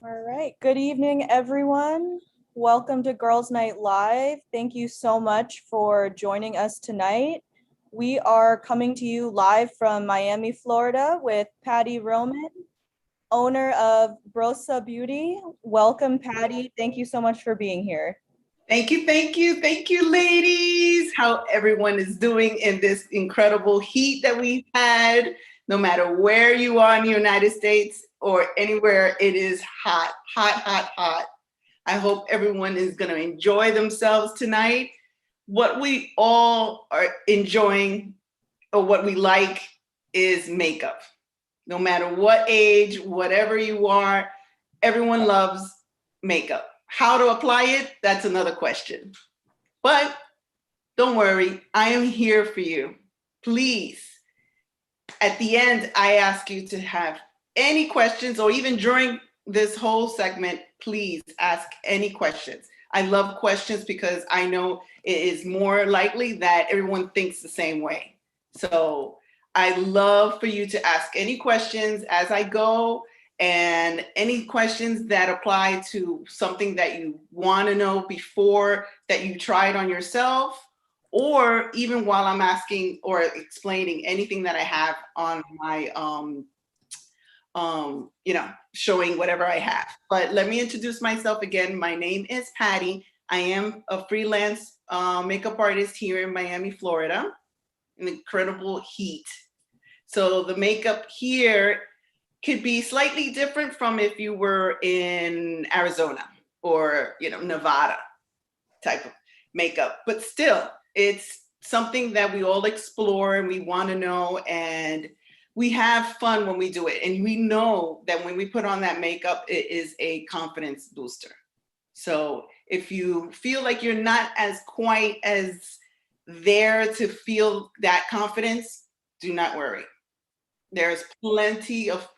All right. Good evening, everyone. Welcome to Girls Night Live. Thank you so much for joining us tonight. We are coming to you live from Miami, Florida with Patti Roman, owner of Brosa Beauty. Welcome, Patti. Thank you so much for being here. Thank you, ladies. How everyone is doing in this incredible heat that we've had. No matter where you are in the United States or anywhere, it is hot, hot, hot, hot. I hope everyone is going to enjoy themselves tonight. What we all are enjoying or what we like is makeup. No matter what age, whatever you are, everyone loves makeup. How to apply it, that's another question. But don't worry, I am here for you. Please, at the end, I ask you to have any questions, or even during this whole segment, please ask any questions. I love questions because I know it is more likely that everyone thinks the same way. So I love for you to ask any questions as I go, and any questions that apply to something that you want to know before that you try it on yourself, or even while I'm asking or explaining anything that I have on my showing whatever I have. But let me introduce myself again. My name is Patti. I am a freelance makeup artist here in Miami, Florida, in incredible heat. So the makeup here could be slightly different from if you were in Arizona or Nevada type of makeup, but still it's something that we all explore and we want to know, and we have fun when we do it, and we know that when we put on that makeup it is a confidence booster. So if you feel like you're not as quite as there to feel that confidence, do not worry. There's plenty of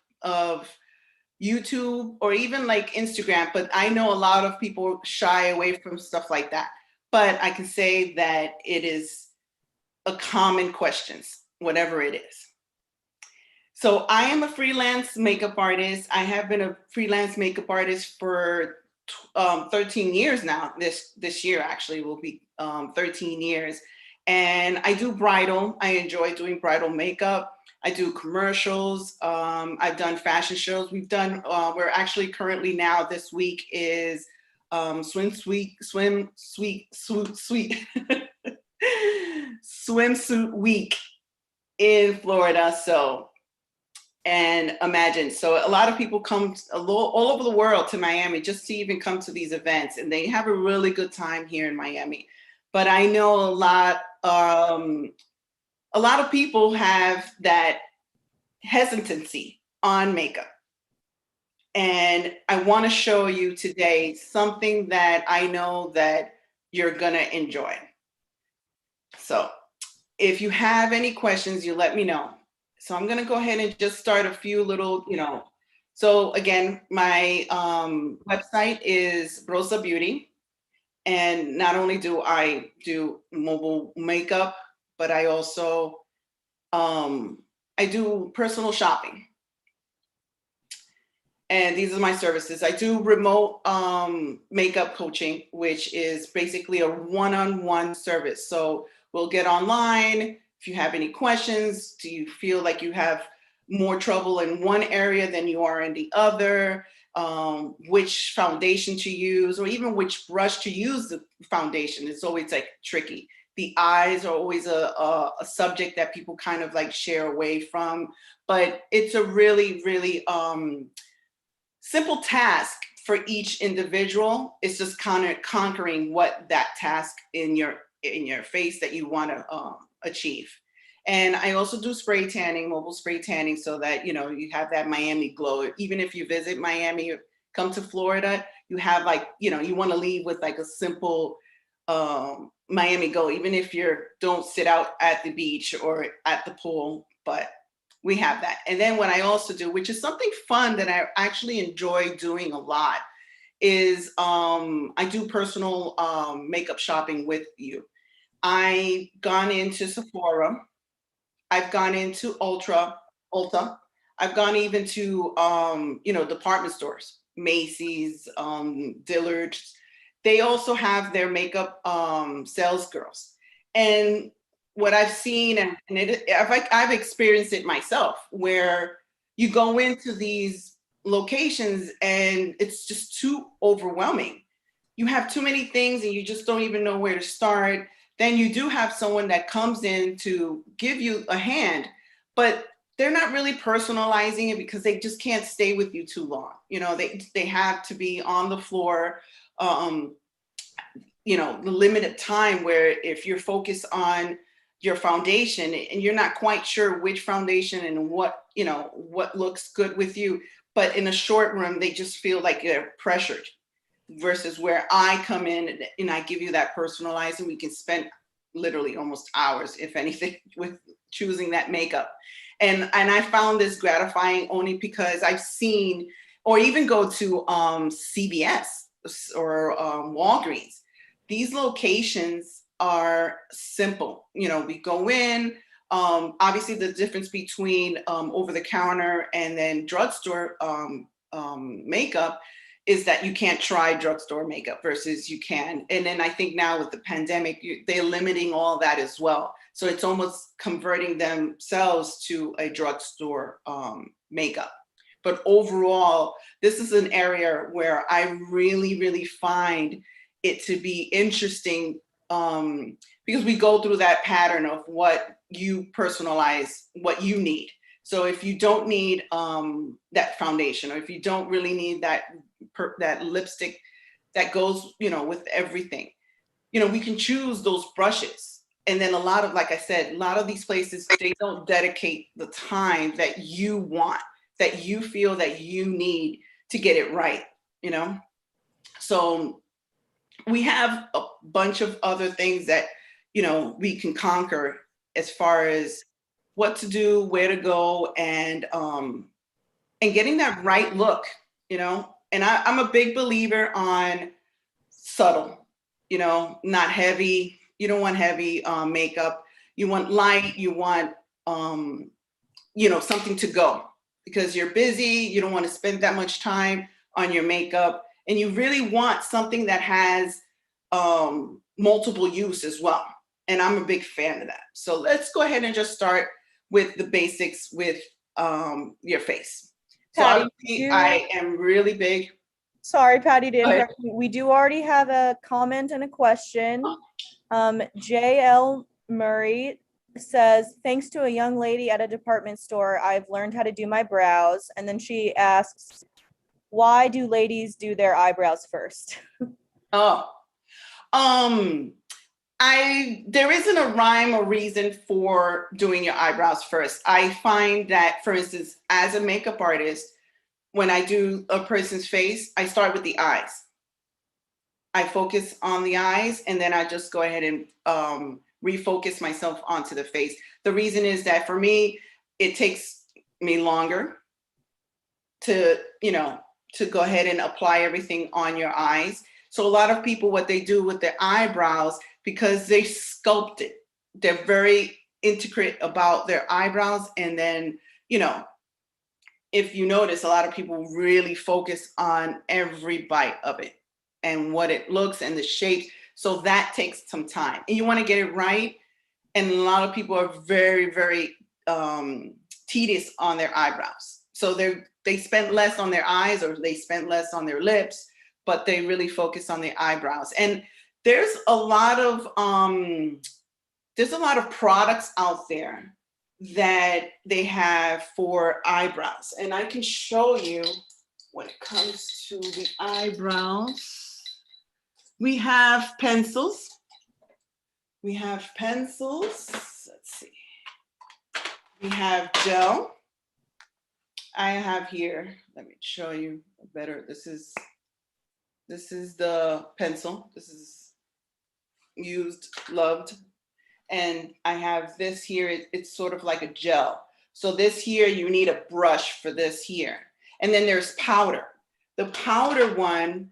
YouTube or even like Instagram, but I know a lot of people shy away from stuff like that. But I can say that it is a common question, whatever it is. So I am a freelance makeup artist. I have been a freelance makeup artist for 13 years now. This year actually will be 13 years. And I do bridal. I enjoy doing bridal makeup. I do commercials. I've done fashion shows. We're actually currently now this week is swimsuit week in Florida. So, and imagine, so a lot of people come all over the world to Miami just to even come to these events, and they have a really good time here in Miami. But I know a lot of people have that hesitancy on makeup. And I want to show you today something that I know that you're going to enjoy. So if you have any questions, you let me know. So I'm going to go ahead and just start a few little, So again, my website is Brosa Beauty. And not only do I do mobile makeup, but I also I do personal shopping. And these are my services. I do remote makeup coaching, which is basically a one-on-one service. So we'll get online. If you have any questions, do you feel like you have more trouble in one area than you are in the other? Which foundation to use, or even which brush to use the foundation. It's always like tricky. The eyes are always a subject that people kind of like share away from, but it's a really, really simple task for each individual. It's just kind of conquering what that task in your face that you want to achieve. And I also do spray tanning, mobile spray tanning, so that you have that Miami glow. Even if you visit Miami, come to Florida, you have like you want to leave with like a simple Miami glow, even if you don't sit out at the beach or at the pool. But we have that. And then what I also do, which is something fun that I actually enjoy doing a lot, is I do personal makeup shopping with you. I've gone into Sephora. I've gone into Ulta. I've gone even to department stores, Macy's, Dillard's, they also have their makeup sales girls. And what I've seen, and I've experienced it myself, where you go into these locations and it's just too overwhelming. You have too many things and you just don't even know where to start. Then you do have someone that comes in to give you a hand, but they're not really personalizing it because they just can't stay with you too long. You know, they have to be on the floor, you know, the limited time, where if you're focused on your foundation and you're not quite sure which foundation and what, you know, what looks good with you, but in a short run, they just feel like they're pressured, versus where I come in and I give you that personalized, and we can spend literally almost hours, if anything, with choosing that makeup. And I found this gratifying only because I've seen, or even go to CVS or Walgreens. These locations are simple. You know, we go in, obviously the difference between over the counter and then drugstore makeup is that you can't try drugstore makeup versus you can. And then I think now with the pandemic, they're limiting all that as well. So it's almost converting themselves to a drugstore makeup. But overall, this is an area where I really, really find it to be interesting, because we go through that pattern of what you personalize, what you need. So if you don't need that foundation, or if you don't really need that lipstick that goes, you know, with everything, you know, we can choose those brushes. And then a lot of, like I said, a lot of these places, they don't dedicate the time that you want, that you feel that you need to get it right, you know? So we have a bunch of other things that, you know, we can conquer as far as what to do, where to go, and getting that right look, you know? And I'm a big believer on subtle, you know, not heavy. You don't want heavy makeup. You want light, you want, you know, something to go, because you're busy. You don't want to spend that much time on your makeup. And you really want something that has multiple use as well. And I'm a big fan of that. So let's go ahead and just start with the basics with your face. So Patti, obviously I am really big. Sorry, Patti, to interrupt you. We do already have a comment and a question. JL Murray says, thanks to a young lady at a department store, I've learned how to do my brows. And then she asks, why do ladies do their eyebrows first? Oh, there isn't a rhyme or reason for doing your eyebrows first. I find that, for instance, as a makeup artist, when I do a person's face, I start with the eyes. I focus on the eyes, and then I just go ahead and refocus myself onto the face. The reason is that for me, it takes me longer to, you know, to go ahead and apply everything on your eyes. So a lot of people, what they do with their eyebrows, because they sculpt it, they're very intricate about their eyebrows. And then, you know, if you notice, a lot of people really focus on every bite of it and what it looks and the shapes. So that takes some time, and you want to get it right. And a lot of people are very, very tedious on their eyebrows. So they spend less on their eyes, or they spend less on their lips, but they really focus on the eyebrows. And there's a lot of products out there that they have for eyebrows. And I can show you when it comes to the eyebrows. We have pencils. Let's see. We have gel. I have here, let me show you better. This is the pencil. This is used, loved. And I have this here, it's sort of like a gel. So this here, you need a brush for this here. And then there's powder. The powder one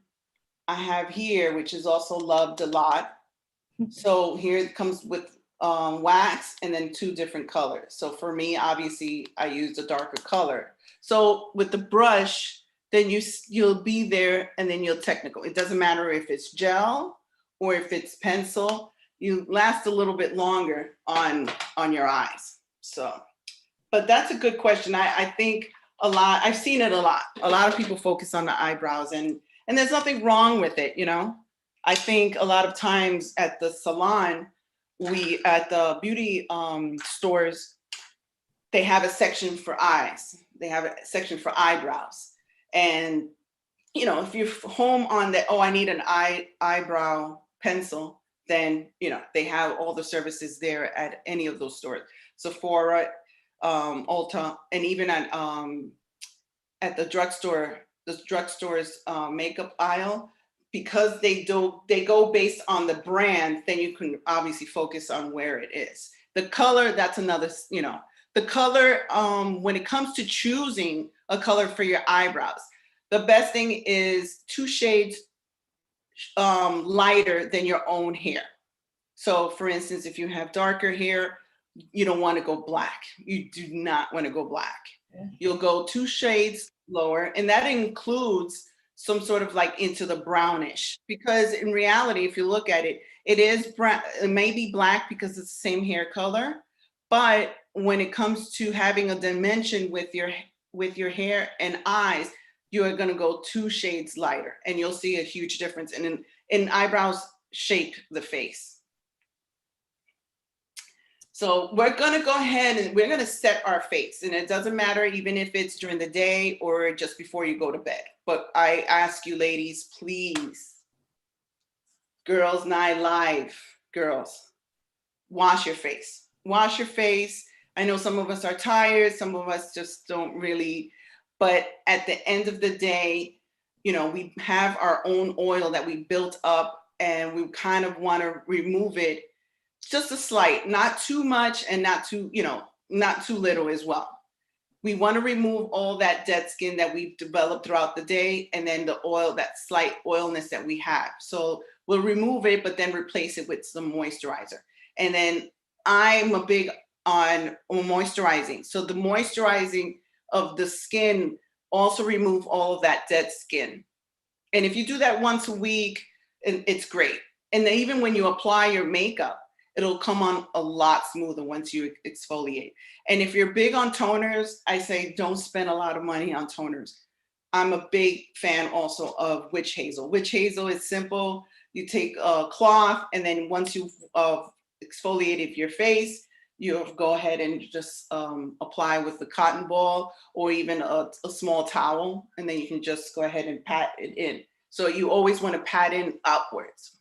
I have here, which is also loved a lot. So here it comes with wax and then 2 different colors. So for me, obviously, I used a darker color. So with the brush, then you'll be there, and then you'll technical. It doesn't matter if it's gel or if it's pencil, you last a little bit longer on your eyes. So, but that's a good question. I think I've seen it a lot. A lot of people focus on the eyebrows, and there's nothing wrong with it, you know. I think a lot of times at the salon, at the beauty stores, they have a section for eyes. They have a section for eyebrows. And, you know, if you're home on that, oh, I need an eyebrow pencil, then, you know, they have all the services there at any of those stores. Sephora, Ulta, and even at the drugstore's makeup aisle, because they go based on the brand, then you can obviously focus on where it is. The color, that's another, you know, the color, when it comes to choosing a color for your eyebrows, the best thing is 2 shades lighter than your own hair. So for instance, if you have darker hair, you don't want to go black. You do not want to go black. You'll go 2 shades lower, and that includes some sort of like into the brownish, because in reality, if you look at it, it is brown. It may be black because it's the same hair color, but when it comes to having a dimension with your hair and eyes, you are going to go 2 shades lighter, and you'll see a huge difference. And in eyebrows shape the face. So we're going to go ahead and we're going to set our face, and it doesn't matter even if it's during the day or just before you go to bed. But I ask you ladies, please, Girls Night Live, girls, wash your face. Wash your face. I know some of us are tired, some of us just don't really, but at the end of the day, you know, we have our own oil that we built up, and we kind of want to remove it. Just a slight, not too much and not too, you know, not too little as well. We want to remove all that dead skin that we've developed throughout the day, and then the oil, that slight oilness that we have. So we'll remove it, but then replace it with some moisturizer. And then I'm a big on moisturizing. So the moisturizing of the skin also remove all of that dead skin. And if you do that once a week, it's great. And then even when you apply your makeup, it'll come on a lot smoother once you exfoliate. And if you're big on toners, I say don't spend a lot of money on toners. I'm a big fan also of witch hazel. Witch hazel is simple. You take a cloth, and then once you've exfoliated your face, you go ahead and just apply with the cotton ball or even a small towel, and then you can just go ahead and pat it in. So you always want to pat in upwards,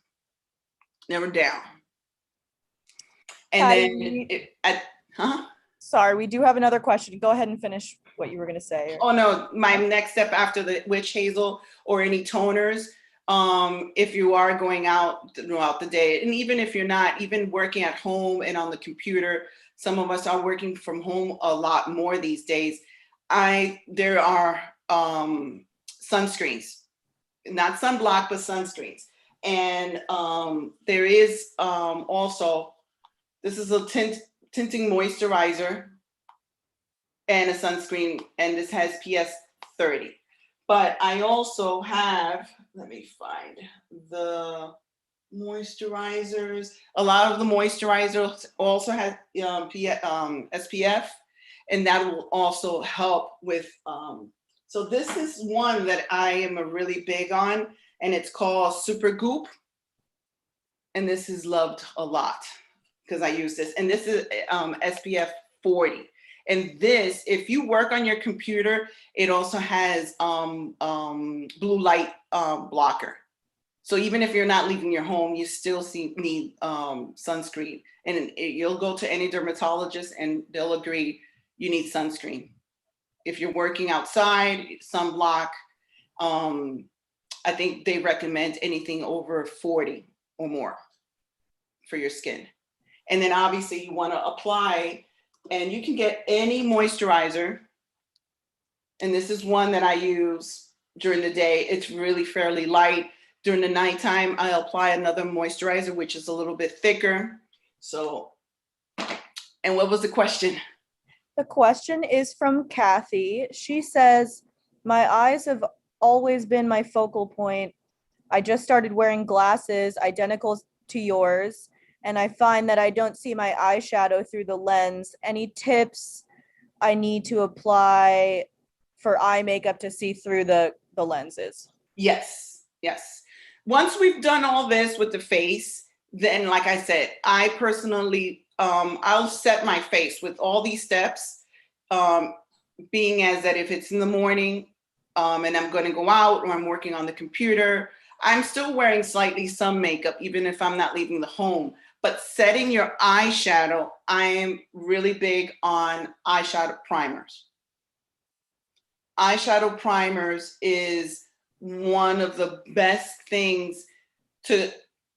never down. And Patti, then, sorry, we do have another question. Go ahead and finish what you were going to say. Oh no, my next step after the witch hazel or any toners, if you are going out throughout the day, and even if you're not, even working at home and on the computer, some of us are working from home a lot more these days. There are sunscreens, not sunblock, but sunscreens. And there is also, this is a tinting moisturizer and a sunscreen, and this has PS 30. But I also have, let me find the moisturizers. A lot of the moisturizers also have SPF, and that will also help with, so this is one that I am really big on, and it's called Super Goop. And this is loved a lot because I use this, and this is SPF 40. And this, if you work on your computer, it also has blue light blocker. So even if you're not leaving your home, you still need sunscreen. And you'll go to any dermatologist and they'll agree you need sunscreen. If you're working outside, sunblock, I think they recommend anything over 40 or more for your skin. And then obviously you want to apply, and you can get any moisturizer. And this is one that I use during the day. It's really fairly light. During the nighttime, I apply another moisturizer, which is a little bit thicker. So, and what was the question? The question is from Kathy. She says, my eyes have always been my focal point. I just started wearing glasses identical to yours, and I find that I don't see my eyeshadow through the lens. Any tips I need to apply for eye makeup to see through the lenses? Yes, yes. Once we've done all this with the face, then like I said, I personally, I'll set my face with all these steps, being as that if it's in the morning and I'm going to go out or I'm working on the computer, I'm still wearing slightly some makeup, even if I'm not leaving the home. But setting your eyeshadow, I am really big on eyeshadow primers. Eyeshadow primers is one of the best things to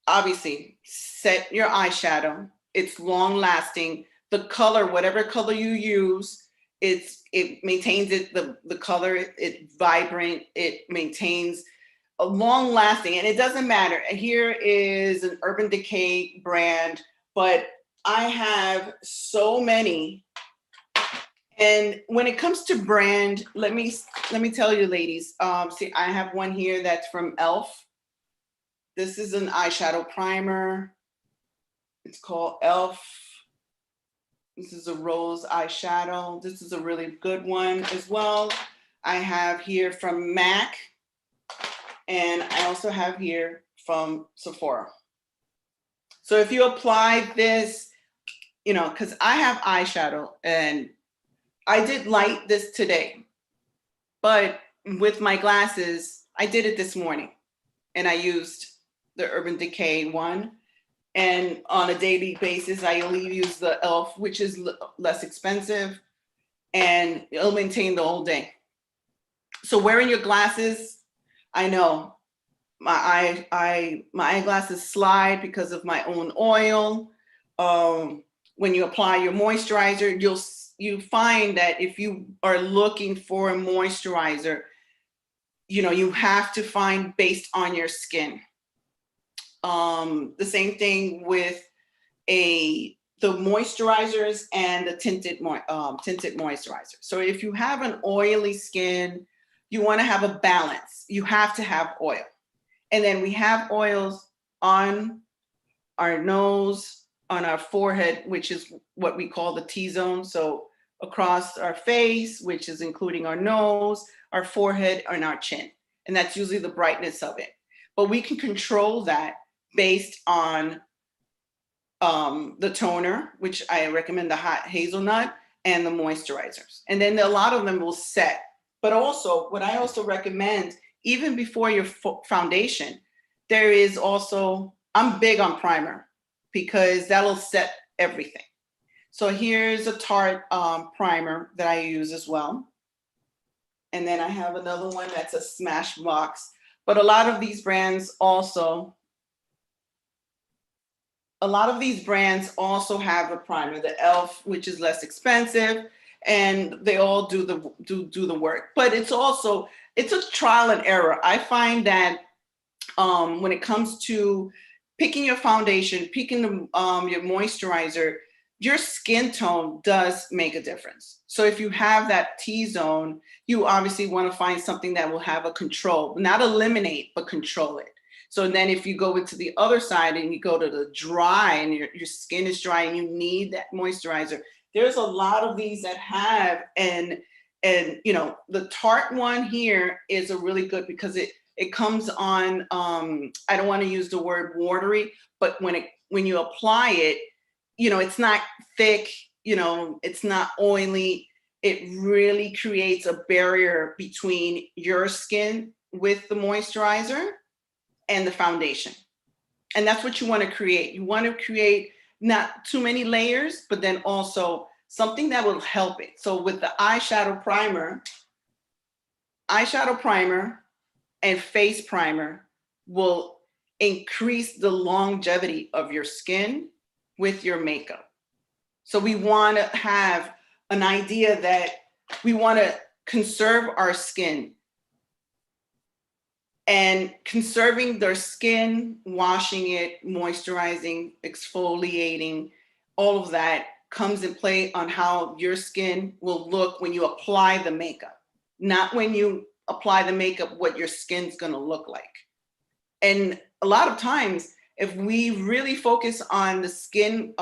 obviously set your eyeshadow. It's long lasting. The color, whatever color you use, it maintains it, the color, it's vibrant, it maintains a long lasting, and it doesn't matter. Here is an Urban Decay brand, but I have so many. And when it comes to brand, let me tell you, ladies. See, I have one here that's from e.l.f. This is an eyeshadow primer. It's called e.l.f. This is a rose eyeshadow. This is a really good one as well. I have here from MAC, and I also have here from Sephora. So if you apply this, you know, because I have eyeshadow, and I did light this today, but with my glasses, I did it this morning, and I used the Urban Decay one. And on a daily basis, I only use the e.l.f., which is less expensive, and it'll maintain the whole day. So wearing your glasses, I know my eyeglasses slide because of my own oil. When you apply your moisturizer, you find that if you are looking for a moisturizer, you know, you have to find based on your skin. The same thing with the moisturizers and the tinted moisturizer. So if you have an oily skin, you want to have a balance. You have to have oil. And then we have oils on our nose, on our forehead, which is what we call the T-zone. So across our face, which is including our nose, our forehead, and our chin. And that's usually the brightness of it. But we can control that based on the toner, which I recommend the hot hazelnut, and the moisturizers. And then a lot of them will set. But also, what I also recommend, even before your foundation, there is also, I'm big on primer because that'll set everything. So here's a Tarte primer that I use as well. And then I have another one that's a Smashbox. But a lot of these brands also have a primer, the e.l.f., which is less expensive, and they all do the work. But it's a trial and error. I find that when it comes to picking your foundation, picking your moisturizer, your skin tone does make a difference. So if you have that T-zone, you obviously want to find something that will have a control, not eliminate, but control it. So then if you go into the other side and you go to the dry and your skin is dry and you need that moisturizer, there's a lot of these that have, and you know, the Tarte one here is a really good because it comes on, I don't want to use the word watery, but when you apply it, you know, it's not thick, you know, it's not oily. It really creates a barrier between your skin with the moisturizer and the foundation. And that's what you want to create. You want to create not too many layers, but then also something that will help it. So with the eyeshadow primer and face primer will increase the longevity of your skin with your makeup. So we want to have an idea that we want to conserve our skin. And conserving their skin, washing it, moisturizing, exfoliating, all of that comes in play on how your skin will look when you apply the makeup. Not when you apply the makeup what your skin's going to look like. And a lot of times, if we really focus on the skincare,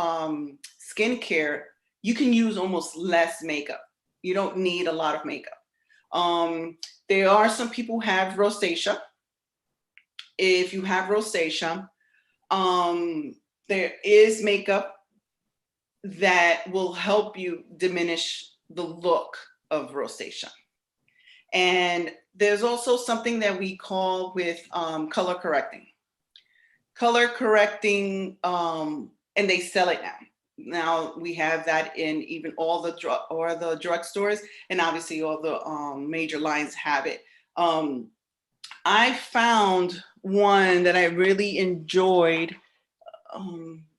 you can use almost less makeup. You don't need a lot of makeup. There are some people who have rosacea. If you have rosacea, there is makeup that will help you diminish the look of rosacea. And there's also something that we call with color correcting. Color correcting, and they sell it now. Now we have that in even all the drugstores, and obviously all the major lines have it. I found one that I really enjoyed.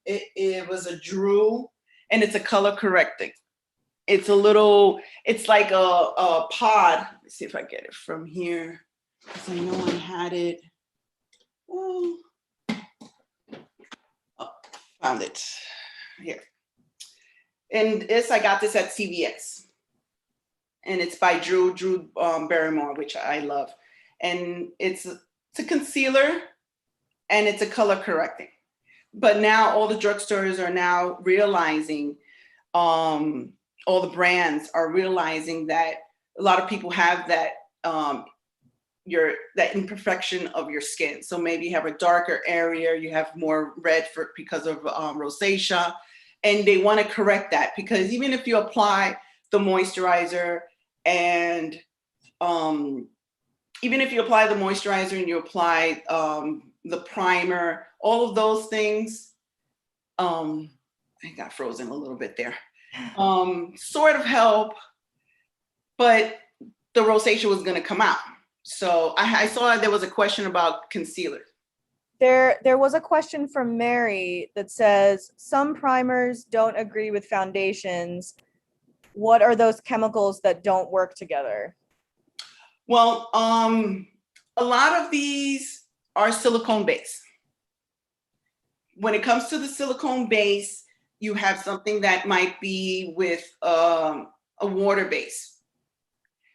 It was a Drew, and it's a color correcting. It's a little, it's like a pod. Let's see if I get it from here, because I know I had it. Oh, found it here. And this, I got this at CVS. And it's by Drew Barrymore, which I love. And it's a concealer, and it's a color correcting. But now all the drugstores are now realizing, all the brands are realizing that a lot of people have that that imperfection of your skin. So maybe you have a darker area, you have more red because of rosacea, and they want to correct that, because even if you apply the moisturizer and even if you apply the moisturizer and you apply the primer, all of those things, I got frozen a little bit there, sort of help, but the rosacea was going to come out. So I saw there was a question about concealer. There was a question from Mary that says, some primers don't agree with foundations. What are those chemicals that don't work together? Well, a lot of these are silicone based. When it comes to the silicone base, you have something that might be with a water base.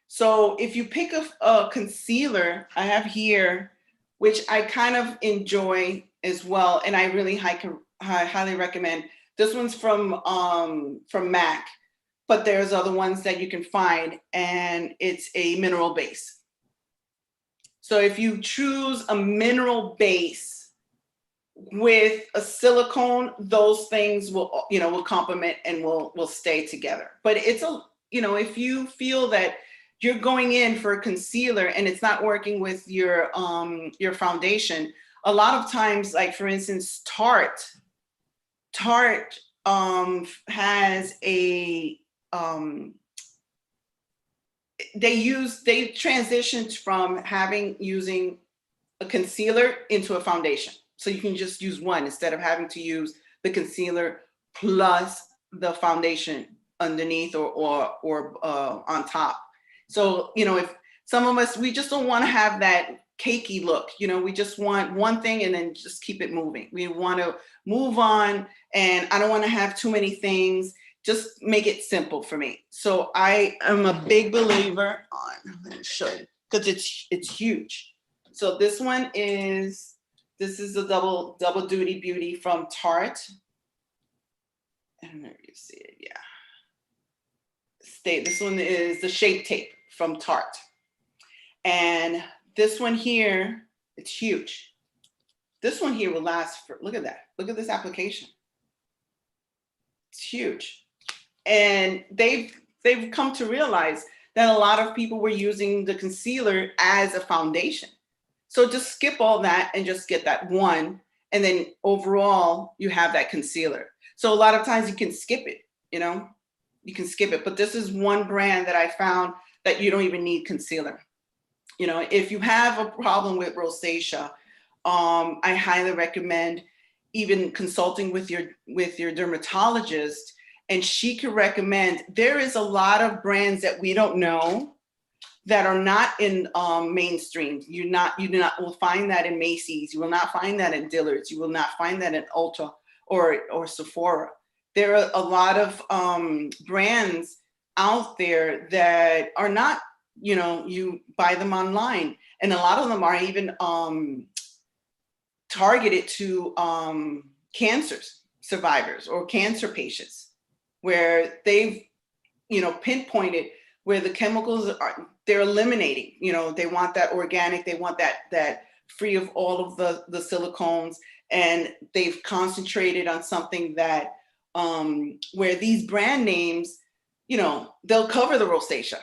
So if you pick a concealer, I have here, which I kind of enjoy as well, and I really highly recommend. This one's from MAC, but there's other ones that you can find, and it's a mineral base. So if you choose a mineral base with a silicone, those things will complement and will stay together. But it's if you feel that you're going in for a concealer and it's not working with your foundation, a lot of times, like for instance, Tarte has a they transitioned from using a concealer into a foundation. So you can just use one instead of having to use the concealer plus the foundation underneath or on top. So, if some of us, we just don't want to have that cakey look, we just want one thing and then just keep it moving. We want to move on, and I don't want to have too many things. Just make it simple for me. So I am a big believer on, I'm going to show you, because it's huge. So this is the double duty beauty from Tarte. I don't know if you see it. Yeah. This one is the Shape Tape from Tarte. And this one here, it's huge. This one here will last for, look at that. Look at this application. It's huge. And they've come to realize that a lot of people were using the concealer as a foundation. So just skip all that and just get that one. And then overall, you have that concealer. So a lot of times you can skip it, you can skip it. But this is one brand that I found that you don't even need concealer. If you have a problem with rosacea, I highly recommend even consulting with your dermatologist, and she can recommend. There is a lot of brands that we don't know that are not in mainstream. You do not will find that in Macy's. You will not find that in Dillard's. You will not find that in Ulta or Sephora. There are a lot of brands out there that are not you know, you buy them online, and a lot of them are even targeted to cancers survivors or cancer patients, where they've, you know, pinpointed where the chemicals are, they're eliminating, you know, they want that organic, they want that free of all of the silicones, and they've concentrated on something that where these brand names, you know, they'll cover the rosacea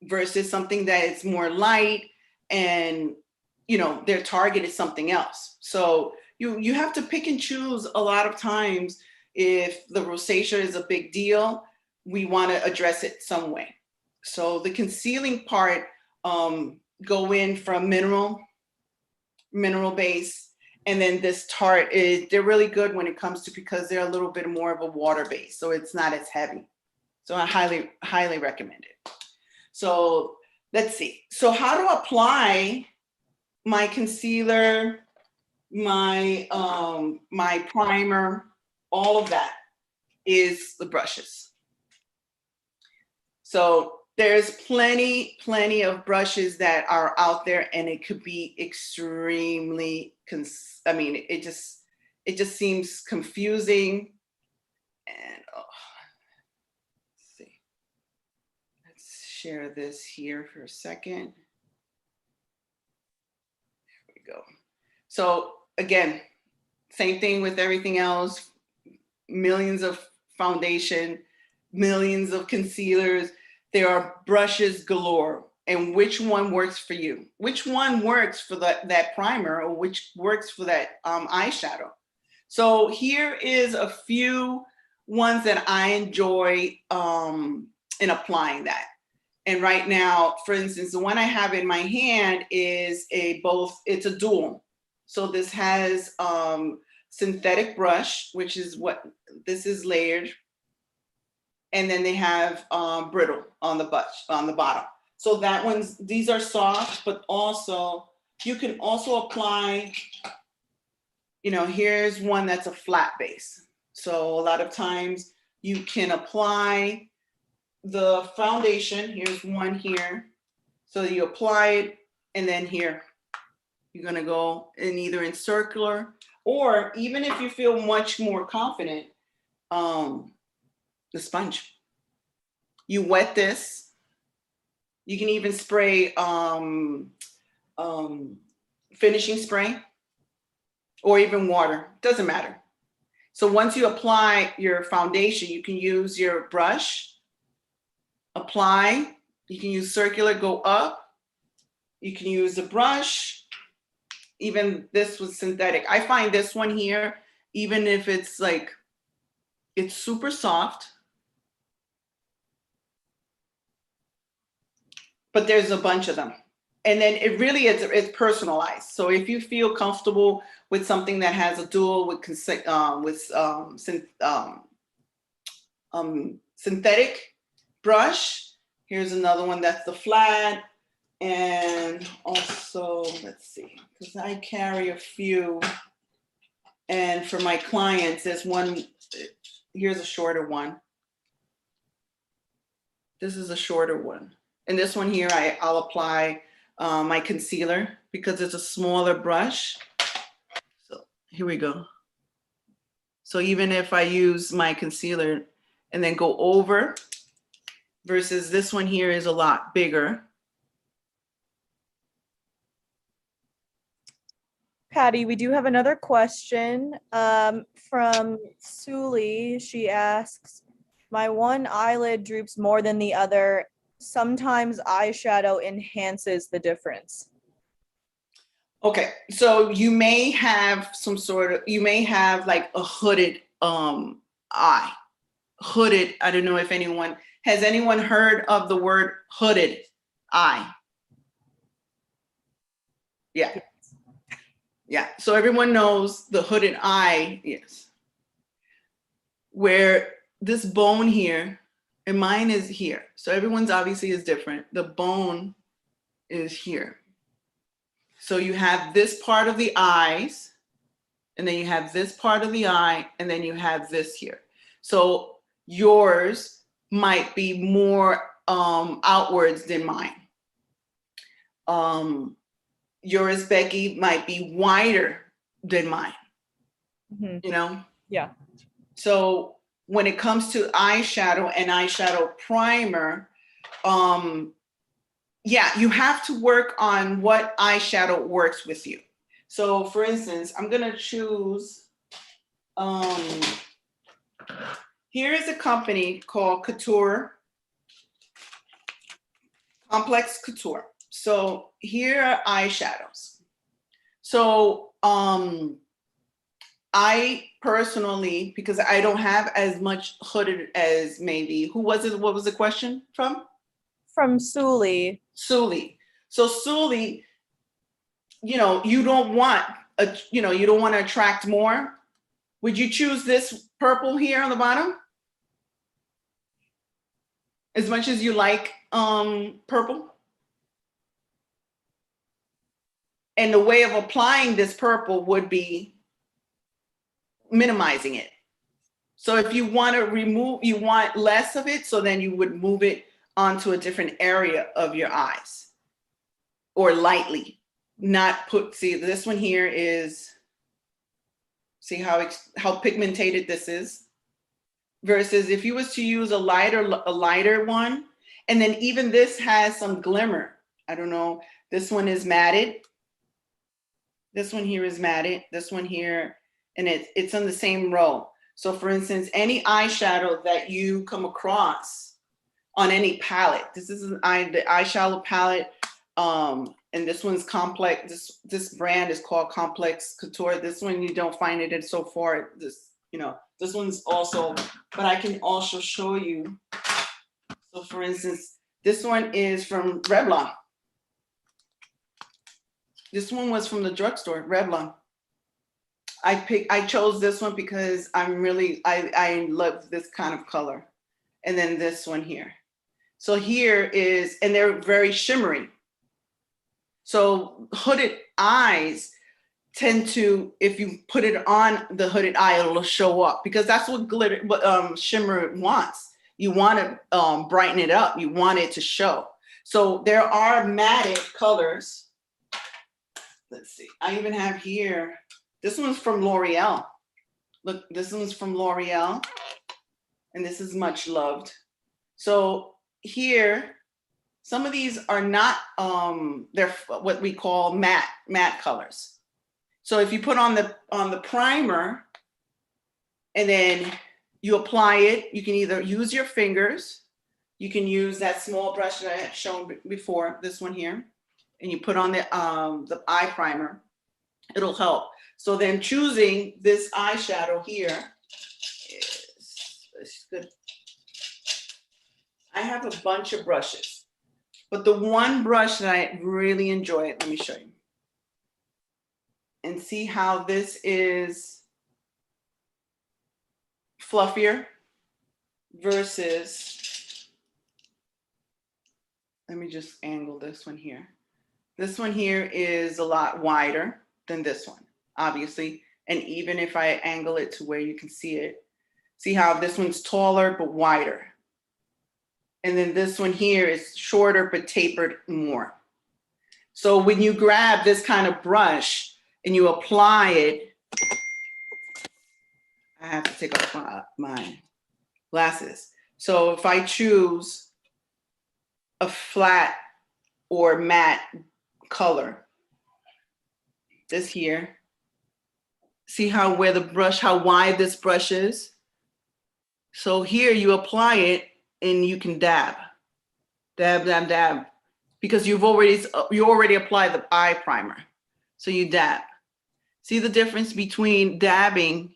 versus something that is more light, and, you know, their target is something else. So you have to pick and choose a lot of times. If the rosacea is a big deal, we want to address it some way. So the concealing part, go in from mineral base, and then this tart is, they're really good when it comes to, because they're a little bit more of a water base, so it's not as heavy. So I highly recommend it. So let's see. So how to apply my concealer, my my primer, all of that is the brushes. So there's plenty of brushes that are out there, and it could be extremely, I mean, it just seems confusing. And let's see. Let's share this here for a second. There we go. So again, same thing with everything else. Millions of foundation, millions of concealers. There are brushes galore, and which one works for you? Which one works for that primer, or which works for that eyeshadow? So here is a few ones that I enjoy in applying that. And right now, for instance, the one I have in my hand is it's a dual. So this has synthetic brush, which is what this is layered. And then they have brittle on the bottom. So that these are soft, but also you can also apply, you know, here's one that's a flat base. So a lot of times you can apply the foundation. Here's one here. So you apply it, and then here, you're gonna go either in circular, or even if you feel much more confident, the sponge. You wet this. You can even spray finishing spray, or even water, doesn't matter. So once you apply your foundation, you can use your brush, apply, you can use circular, go up, you can use the brush. Even this was synthetic. I find this one here, even if it's like, it's super soft, but there's a bunch of them. And then it really is, it's personalized. So if you feel comfortable with something that has a dual with synthetic brush, here's another one that's the flat. And also, let's see, because I carry a few. And for my clients, there's one, here's a shorter one. This is a shorter one. And this one here, I'll apply my concealer because it's a smaller brush. So here we go. So even if I use my concealer and then go over, versus this one here is a lot bigger. Patti, we do have another question from Suli. She asks, my one eyelid droops more than the other. Sometimes eyeshadow enhances the difference. Okay, so you may have you may have like a hooded eye. Hooded, I don't know if has anyone heard of the word hooded eye? Yeah. Yeah, so everyone knows the hooded eye, yes. Where this bone here, and mine is here. So everyone's obviously is different. The bone is here. So you have this part of the eyes, and then you have this part of the eye, and then you have this here. So yours might be more outwards than mine. Yours, Becky, might be wider than mine, you know? Yeah. So when it comes to eyeshadow and eyeshadow primer, yeah, you have to work on what eyeshadow works with you. So for instance, I'm gonna choose, here is a company called Complex Couture. So here are eyeshadows. So I personally, because I don't have as much hooded as maybe, who was it? What was the question from? From Suli. Suli. So Suli, you know, you don't want you don't want to attract more. Would you choose this purple here on the bottom? As much as you like purple? And the way of applying this purple would be minimizing it. So if you want to remove, you want less of it, so then you would move it onto a different area of your eyes, or lightly, not put, see this one here is, see how pigmented this is, versus if you was to use a lighter one, and then even this has some glimmer. I don't know, this one is matted. This one here is matted, this one here, and it's on the same row. So for instance, any eyeshadow that you come across on any palette, this is the eyeshadow palette, and this one's complex. This brand is called Complex Couture. This one you don't find it in so far. This, you know, this one's also, but I can also show you. So for instance, this one is from Revlon. This one was from the drugstore, Revlon. I chose this one because I love this kind of color. And then this one here. So here is, and they're very shimmery. So hooded eyes tend to, if you put it on the hooded eye, it'll show up, because that's what shimmer wants. You want to brighten it up. You want it to show. So there are matted colors. Let's see, I even have here, this one's from L'Oreal. Look, this one's from L'Oreal, and this is much loved. So here, some of these are not, they're what we call matte colors. So if you put on the primer and then you apply it, you can either use your fingers, you can use that small brush that I had shown before, this one here, and you put on the eye primer, it'll help. So then choosing this eyeshadow here is good. I have a bunch of brushes, but the one brush that I really enjoy, let me show you. And see how this is fluffier versus, let me just angle this one here. This one here is a lot wider than this one, obviously. And even if I angle it to where you can see it, see how this one's taller but wider. And then this one here is shorter but tapered more. So when you grab this kind of brush and you apply it, I have to take off my glasses. So if I choose a flat or matte color, this here, see how where the brush, how wide this brush is? So here you apply it and you can dab, because you already applied the eye primer. So you dab. See the difference between dabbing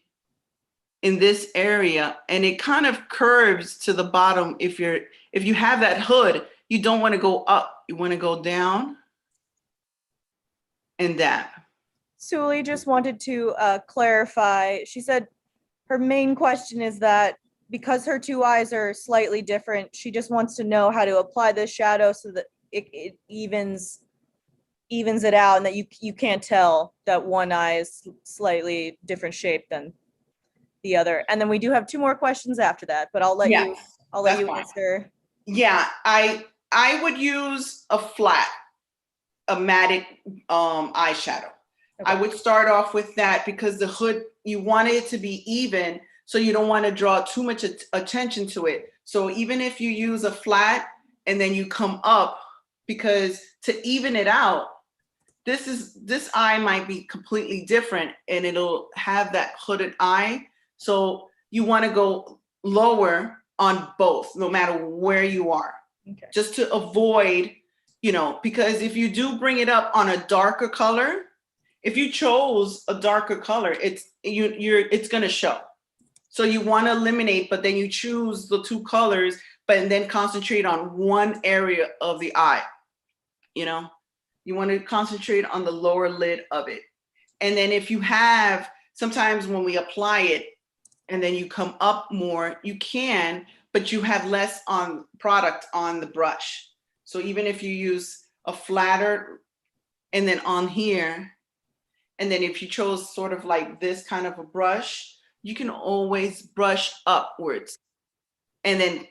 in this area, and it kind of curves to the bottom. If you have that hood, you don't want to go up, you want to go down and dab. Suli just wanted to clarify. She said her main question is that because her two eyes are slightly different, she just wants to know how to apply this shadow so that it evens it out, and that you can't tell that one eye is slightly different shape than the other. And then we do have two more questions after that, but I'll let you fine. answer Yeah, I would use a flat, a matte eyeshadow. I Okay. would start off with that because the hood, you want it to be even, so you don't want to draw too much attention to it. So even if you use a flat and then you come up, because to even it out, this eye might be completely different and it'll have that hooded eye. So you want to go lower on both, no matter where you are, Okay. just to avoid, because if you do bring it up on a darker color, if you chose a darker color, it's going to show. So you want to eliminate, but then you choose the two colors, but then concentrate on one area of the eye. You want to concentrate on the lower lid of it. And then if you have, sometimes when we apply it and then you come up more, you can, but you have less on product on the brush. So even if you use a flatter and then on here, and then if you chose sort of like this kind of a brush, you can always brush upwards. And then,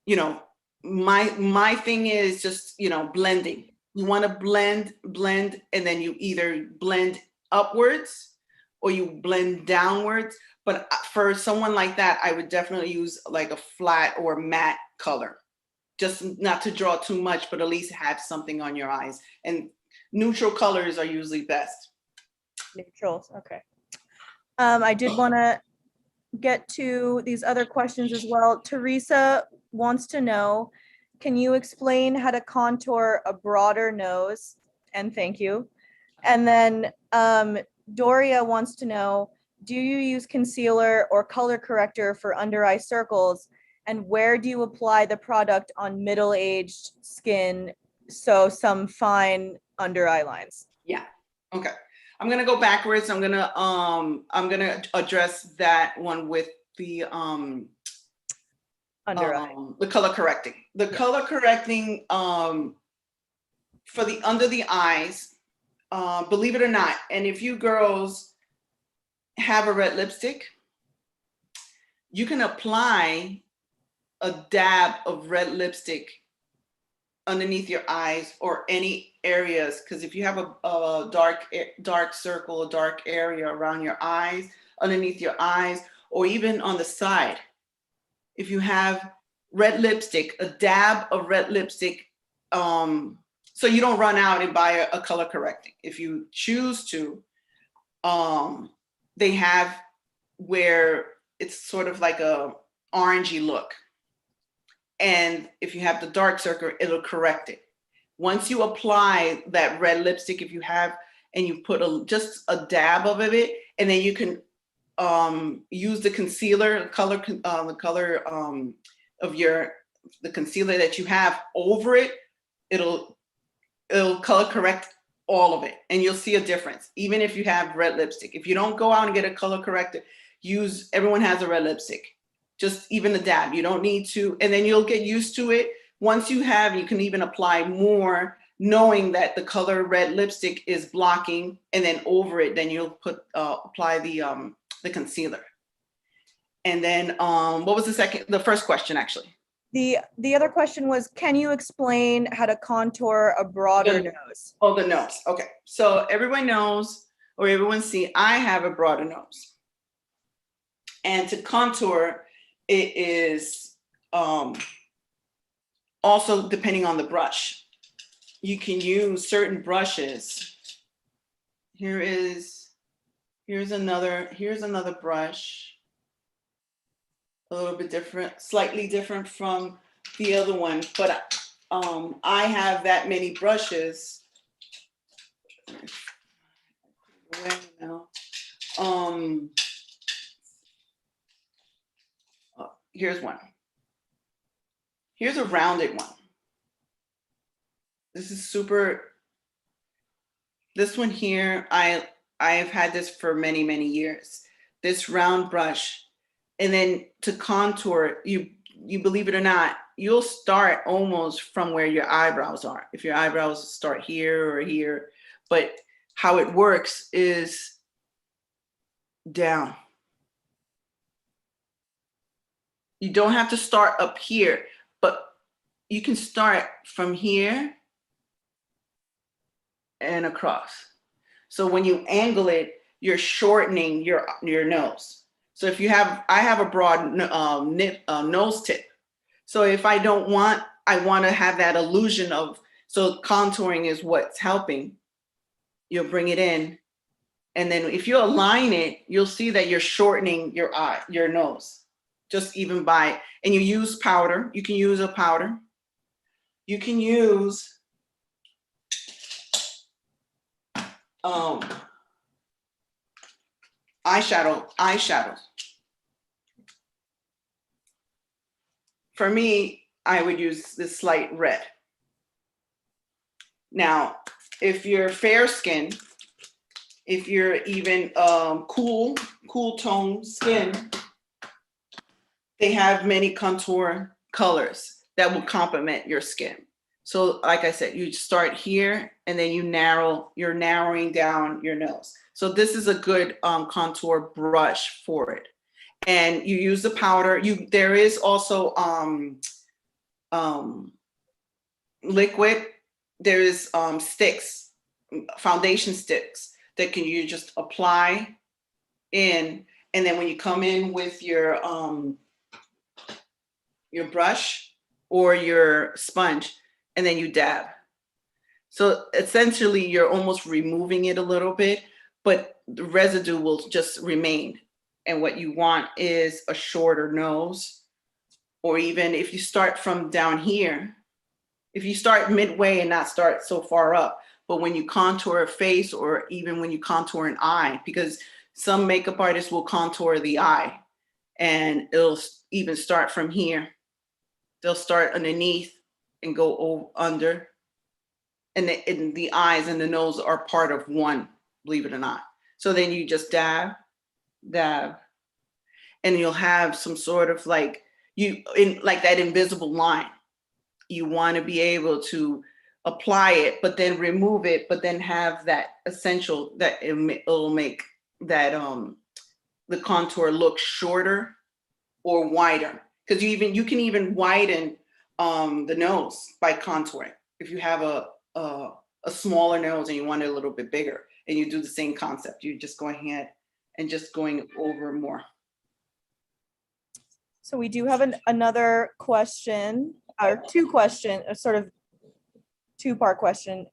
you know, my thing is just, blending. You want to blend, and then you either blend upwards or you blend downwards. But for someone like that, I would definitely use like a flat or matte color, just not to draw too much, but at least have something on your eyes. And neutral colors are usually best. Neutrals. Okay. I did want to get to these other questions as well. Teresa wants to know, can you explain how to contour a broader nose? And thank you. And then Doria wants to know, do you use concealer or color corrector for under eye circles? And where do you apply the product on middle-aged skin? So some fine under eye lines. Yeah. Okay. I'm gonna go backwards. I'm gonna address that one with the Under eye. the color correcting. The color correcting for the under the eyes, believe it or not, and if you girls have a red lipstick, you can apply a dab of red lipstick underneath your eyes or any areas, because if you have a dark circle, a dark area around your eyes, underneath your eyes, or even on the side, if you have red lipstick, a dab of red lipstick, so you don't run out and buy a color correcting. If you choose to, they have where it's sort of like a orangey look. And if you have the dark circle, it'll correct it. Once you apply that red lipstick, if you have, and you put just a dab of it, and then you can use the concealer, the color of the concealer that you have over it, it'll color correct all of it, and you'll see a difference. Even if you have red lipstick, if you don't go out and get a color corrector, everyone has a red lipstick. Just even a dab, you don't need to, and then you'll get used to it. Once you can even apply more, knowing that the color red lipstick is blocking, and then over it, then you'll apply the concealer. And then what was the first question actually? The other question was, can you explain how to contour a broader nose? Oh, the nose. Okay. So everyone knows, or everyone see, I have a broader nose. And to contour, it is also depending on the brush. You can use certain brushes. Here's another brush. A little bit different, slightly different from the other one, but I have that many brushes. Here's one. Here's a rounded one. This is super. This one here, I have had this for many, many years. This round brush, and then to contour, you believe it or not, you'll start almost from where your eyebrows are. If your eyebrows start here or here, but how it works is down. You don't have to start up here, but you can start from here and across. So when you angle it, you're shortening your nose. So if you have, I have a broad nose tip. So if I don't want, I want to have that illusion of, so contouring is what's helping. You'll bring it in. And then if you align it, you'll see that you're shortening your your nose, just even by, and you use powder. You can use a powder. You can use eyeshadows. For me, I would use this slight red. Now, if you're fair skin, if you're even cool tone skin, they have many contour colors that will complement your skin. So like I said, you start here and then you're narrowing down your nose. So this is a good contour brush for it. And you use the powder. There is also liquid. There is sticks, foundation sticks that you just apply in, and then when you come in with your brush or your sponge, and then you dab. So essentially, you're almost removing it a little bit, but the residue will just remain. And what you want is a shorter nose, or even if you start from down here, if you start midway and not start so far up, but when you contour a face or even when you contour an eye, because some makeup artists will contour the eye and it'll even start from here. They'll start underneath and go over under. And the eyes and the nose are part of one, believe it or not. So then you just dab, and you'll have some sort of like that invisible line. You want to be able to apply it, but then remove it, but then have that essential that it'll make that the contour look shorter or wider. Because you can even widen the nose by contouring. If you have a smaller nose and you want it a little bit bigger, and you do the same concept, you just go ahead and just going over more. So we do have another question, or two questions, a sort of two-part question.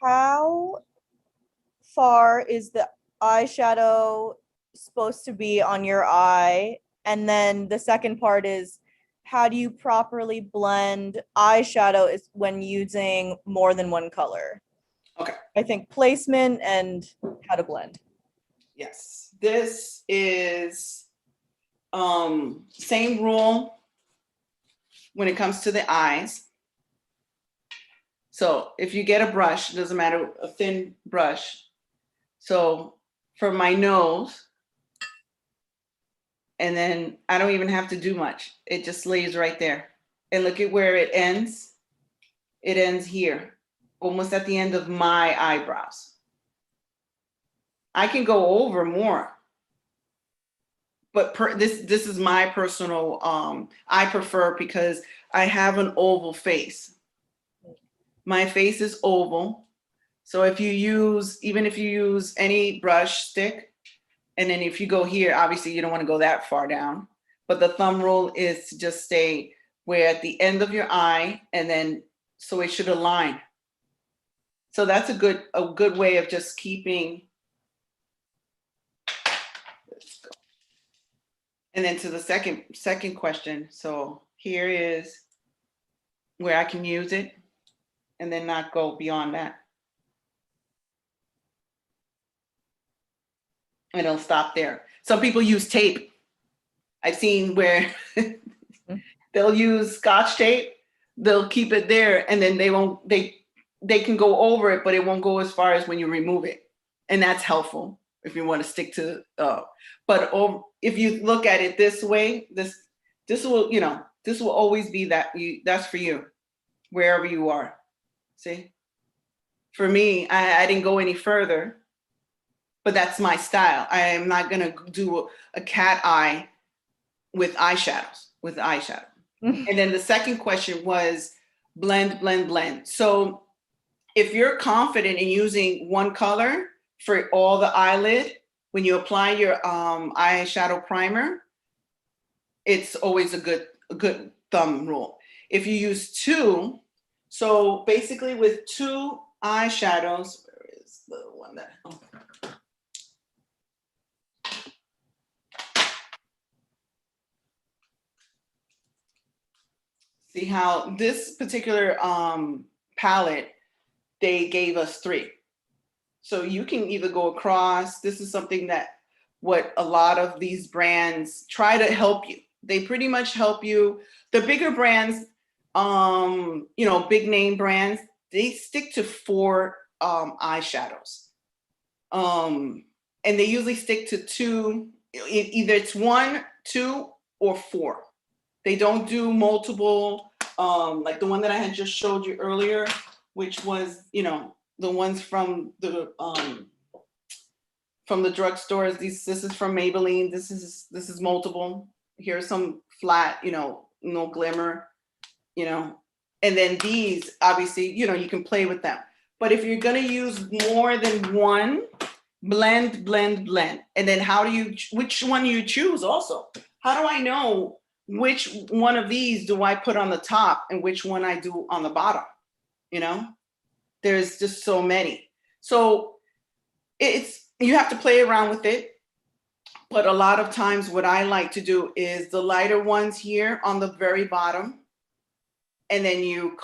How far is the eyeshadow supposed to be on your eye? And then the second part is, how do you properly blend eyeshadow is when using more than one color? Okay. I think placement and how to blend. Yes, this is same rule when it comes to the eyes. So if you get a brush, it doesn't matter, a thin brush. So for my nose, and then I don't even have to do much. It just lays right there. And look at where it ends. It ends here, almost at the end of my eyebrows. I can go over more, but this is my personal, I prefer because I have an oval face. My face is oval. So if you use, even if you use any brush stick, and then if you go here, obviously you don't want to go that far down, but the thumb rule is to just stay where at the end of your eye, and then, so it should align. So that's a good way of just keeping. Let's go. And then to the second question. So here is where I can use it and then not go beyond that. And it'll stop there. Some people use tape. I've seen where they'll use Scotch tape, they'll keep it there, and then they can go over it, but it won't go as far as when you remove it. And that's helpful if you want to stick to, but if you look at it this way, this will, this will always be that's for you, wherever you are. See? For me, I didn't go any further. but that's my style. I am not gonna do a cat eye with eyeshadows, And then the second question was blend, blend, blend. So if you're confident in using one color for all the eyelid, when you apply your eyeshadow primer, it's always a good thumb rule. If you use two, so basically with two eyeshadows, where is the one that, oh. See how this particular palette, they gave us three. So you can either go across. This is something that what a lot of these brands try to help you. They pretty much help you. The bigger brands, big name brands, they stick to four eyeshadows. And they usually stick to two, either it's one, two, or four. They don't do multiple, like the one that I had just showed you earlier, which was, the ones from the drugstores. This is from Maybelline. This is multiple. Here's some flat, no glimmer, and then these, obviously, you can play with them. But if you're gonna use more than one, blend, blend, blend. And then which one do you choose also? How do I know which one of these do I put on the top and which one I do on the bottom? There's just so many. So you have to play around with it. But a lot of times what I like to do is the lighter ones here on the very bottom. And then your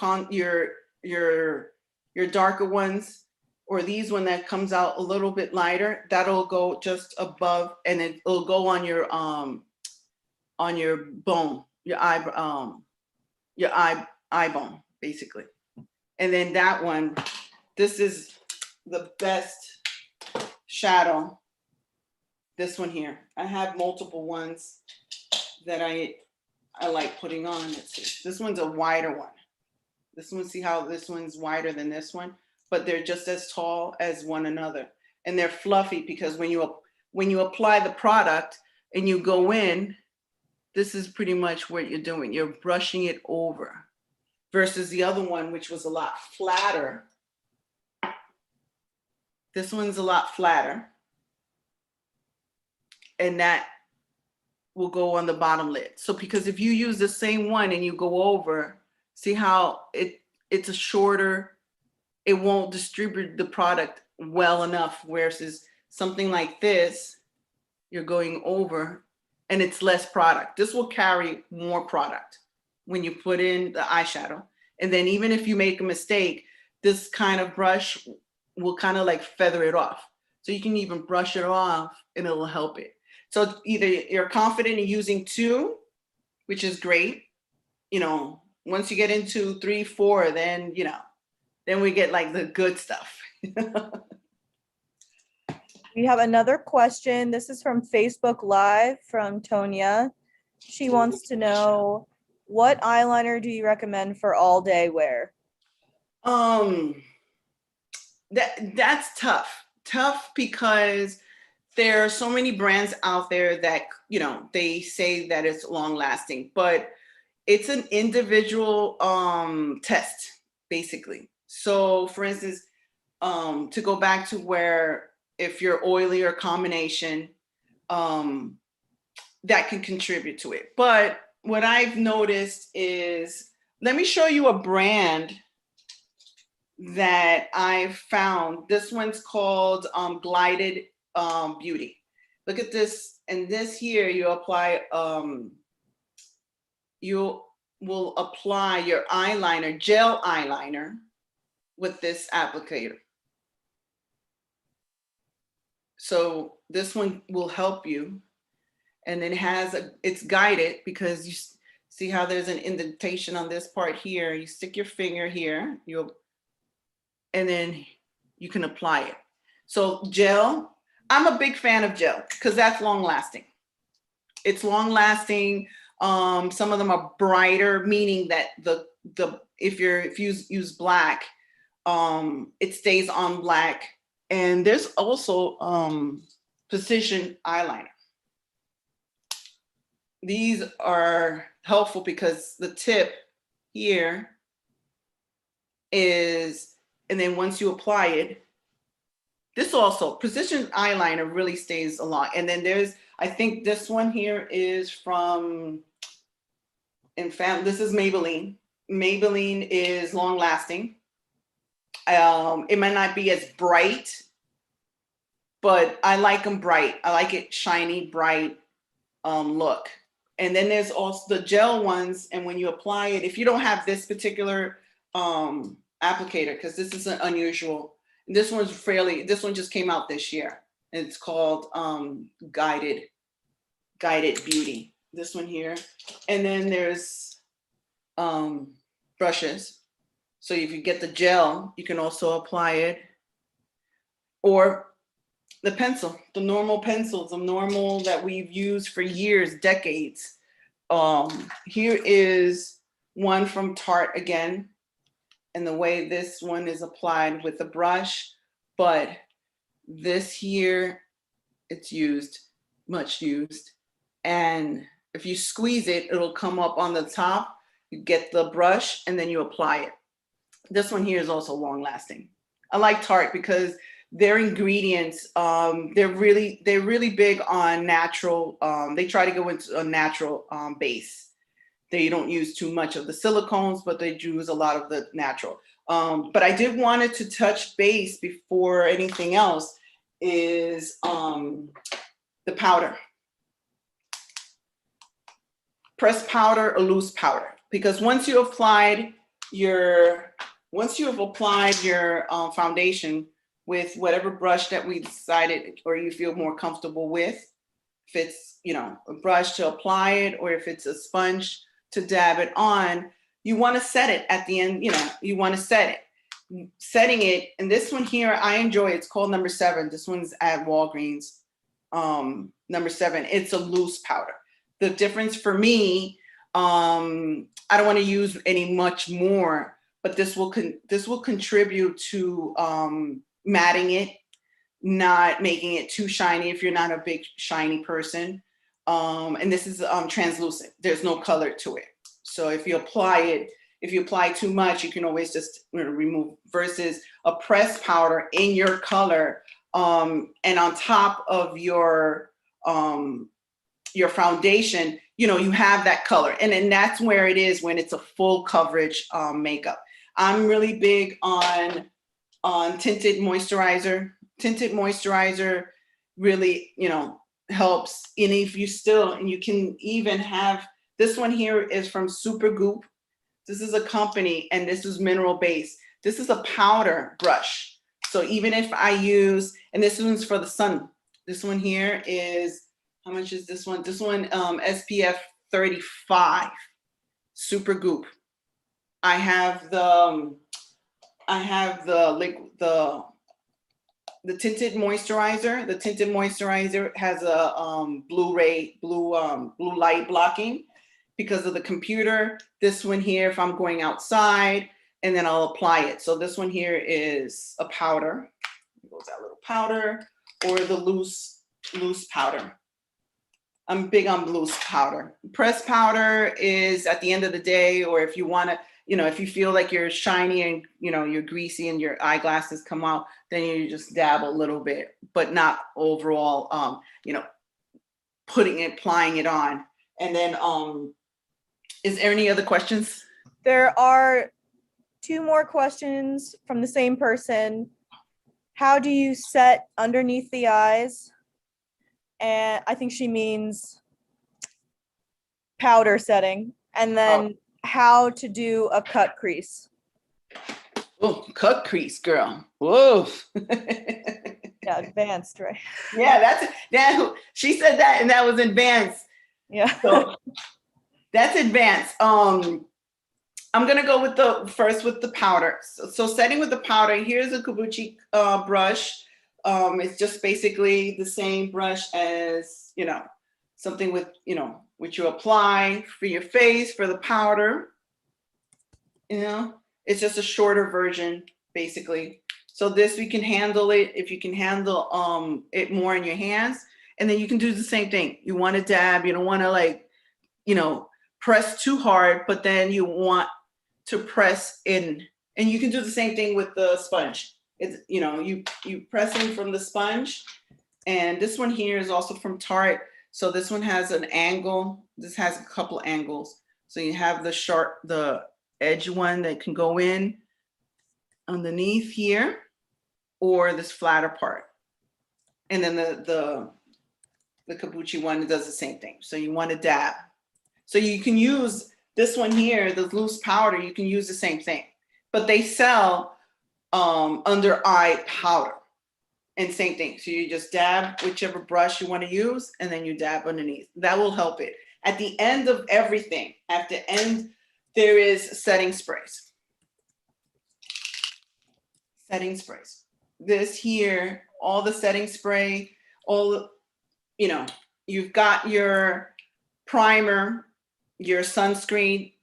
darker ones, or these one that comes out a little bit lighter, that'll go just above, and it'll go on your bone, your eye bone, basically. And then that one, this is the best shadow. This one here. I have multiple ones that I like putting on. Let's see. This one's a wider one. This one, see how this one's wider than this one, but they're just as tall as one another. And they're fluffy because when you apply the product and you go in, this is pretty much what you're doing. You're brushing it over. Versus the other one, which was a lot flatter. This one's a lot flatter. And that will go on the bottom lid. So because if you use the same one and you go over, see how it's a shorter, it won't distribute the product well enough, versus something like this, you're going over and it's less product. This will carry more product when you put in the eyeshadow. And then even if you make a mistake, this kind of brush will kind of like feather it off. So you can even brush it off and it'll help it. So either you're confident in using two, which is great. Once you get into 3, 4, then, then we get like the good stuff. We have another question. This is from Facebook Live from Tonya. She wants to know, what eyeliner do you recommend for all day wear? That's tough because there are so many brands out there that, they say that it's long lasting, but it's an individual test, basically. So for instance, to go back to where if you're oily or combination, that can contribute to it. But what I've noticed is, let me show you a brand that I've found. This one's called Glided Beauty. Look at this. And this here, you apply, you will apply your eyeliner, gel eyeliner, with this applicator. So this one will help you. And it it's guided, because you see how there's an indentation on this part here. You stick your finger here, and then you can apply it. So gel, I'm a big fan of gel because that's long lasting. It's long lasting. Some of them are brighter, meaning that if you use black, it stays on black And there's also precision eyeliner. These are helpful because the tip here is, and then once you apply it, this also, precision eyeliner really stays along. And then there's, I think this one here is from, this is Maybelline. Maybelline is long lasting. It might not be as bright, but I like them bright. I like it shiny, bright look. And then there's also the gel ones. And when you apply it, if you don't have this particular applicator, because this isn't unusual, this one just came out this year. It's called Guided Beauty. This one here. And then there's brushes. So if you get the gel, you can also apply it. Or the pencil, the normal pencils, the normal that we've used for years, decades. Here is one from Tarte again. And the way this one is applied with a brush, but this here, it's used, much used. And if you squeeze it, it'll come up on the top. You get the brush and then you apply it. This one here is also long lasting. I like Tarte because their ingredients, they're really big on natural. They try to go into a natural base. They don't use too much of the silicones, but they use a lot of the natural. But I did wanted to touch base before anything else is the powder. Pressed powder or loose powder. Because once you have applied your foundation with whatever brush that we decided or you feel more comfortable with, if it's, a brush to apply it, or if it's a sponge to dab it on, you want to set it at the end, you want to set it. Setting it, and this one here, I enjoy, it's called number 7. This one's at Walgreens, number 7. It's a loose powder. The difference for me, I don't want to use any much more, but this will contribute to matting it, not making it too shiny if you're not a big shiny person. And this is translucent. There's no color to it. So if you apply too much, you can always just remove, versus a pressed powder in your color and on top of your foundation, you have that color. And then that's where it is when it's a full coverage makeup. I'm really big on tinted moisturizer. Tinted moisturizer really, helps. And if you can even have, this one here is from Supergoop. This is a company, and this is mineral based. This is a powder brush. So even if I use, and this one's for the sun. This one here is, how much is this one? This one, SPF 35, Supergoop. I have the tinted moisturizer. The tinted moisturizer has a blue light blocking because of the computer. This one here, if I'm going outside, and then I'll apply it. So this one here is a powder. It goes that little powder, or the loose powder. I'm big on loose powder. Pressed powder is at the end of the day, or if you want to, if you feel like you're shiny and, you're greasy and your eyeglasses come out, then you just dab a little bit, but not overall, applying it on. And then, is there any other questions? There are 2 more questions from the same person. How do you set underneath the eyes? And I think she means powder setting. And then how to do a cut crease. Oh, cut crease, girl. Whoa. Yeah, advanced, right? Yeah, she said that, and that was advanced. Yeah. So that's advanced. I'm gonna go first with the powder. So setting with the powder, here's a Kabuchi brush. It's just basically the same brush as, something with, which you apply for your face for the powder. It's just a shorter version, basically. So this, we can handle it if you can handle it more in your hands. And then you can do the same thing. You want to dab, you don't want to like, press too hard, but then you want to press in. And you can do the same thing with the sponge. It's, you press in from the sponge. And this one here is also from Tarte. So this one has an angle. This has a couple angles. So you have the edge one that can go in underneath here, or this flatter part. And then the Kabuchi one does the same thing. So you want to dab. So you can use this one here, the loose powder, you can use the same thing. But they sell under eye powder. And same thing. So you just dab whichever brush you want to use, and then you dab underneath. That will help it. At the end of everything, at the end, there is setting sprays. Setting sprays. This here, all the setting spray, you've got your primer, your sunscreen,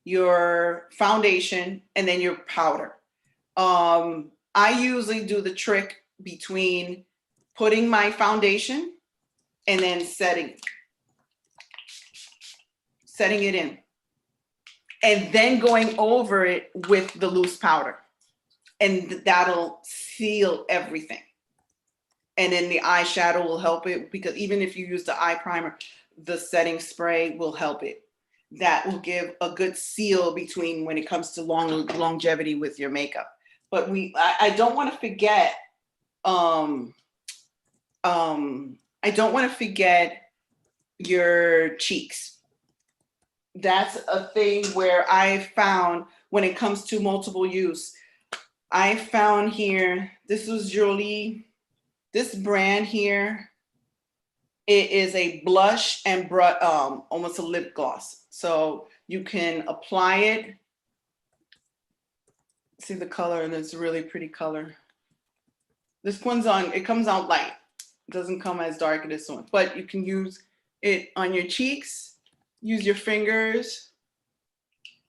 your foundation, and then your powder. I usually do the trick between putting my foundation and then setting it in, and then going over it with the loose powder, and that'll seal everything. And then the eyeshadow will help it, because even if you use the eye primer, the setting spray will help it. That will give a good seal between when it comes to longevity with your makeup. But I don't want to forget. I don't want to forget your cheeks. That's a thing where I found, when it comes to multiple use, I found here, this was Jolie, this brand here, it is a blush and almost a lip gloss. So you can apply it. See the color, and it's a really pretty color. This one's it comes out light. It doesn't come as dark as this one, but you can use it on your cheeks, use your fingers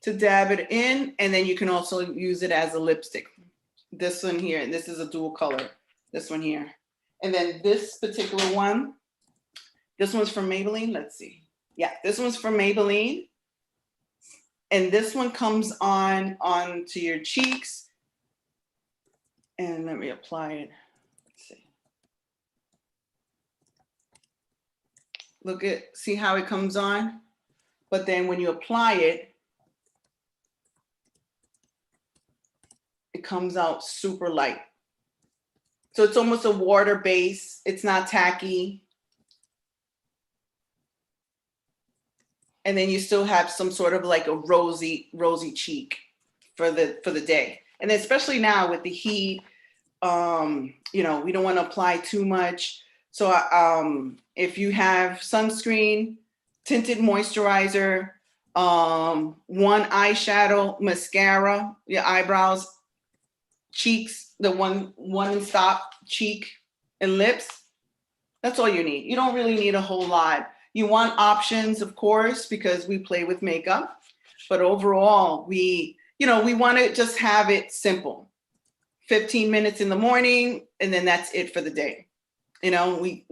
to dab it in, and then you can also use it as a lipstick. This one here, and this is a dual color, this one here. And then this particular one, this one's from Maybelline, let's see. Yeah, this one's from Maybelline. And this one comes onto your cheeks. And let me apply it. Let's see. See how it comes on? But then when you apply it, it comes out super light. So it's almost a water base. It's not tacky. And then you still have some sort of like a rosy cheek for the day. And especially now with the heat, we don't want to apply too much. So if you have sunscreen, tinted moisturizer, one eyeshadow, mascara, your eyebrows, cheeks, the one stop, cheek and lips, that's all you need. You don't really need a whole lot. You want options, of course, because we play with makeup, but overall, we want to just have it simple. 15 minutes in the morning, and then that's it for the day. We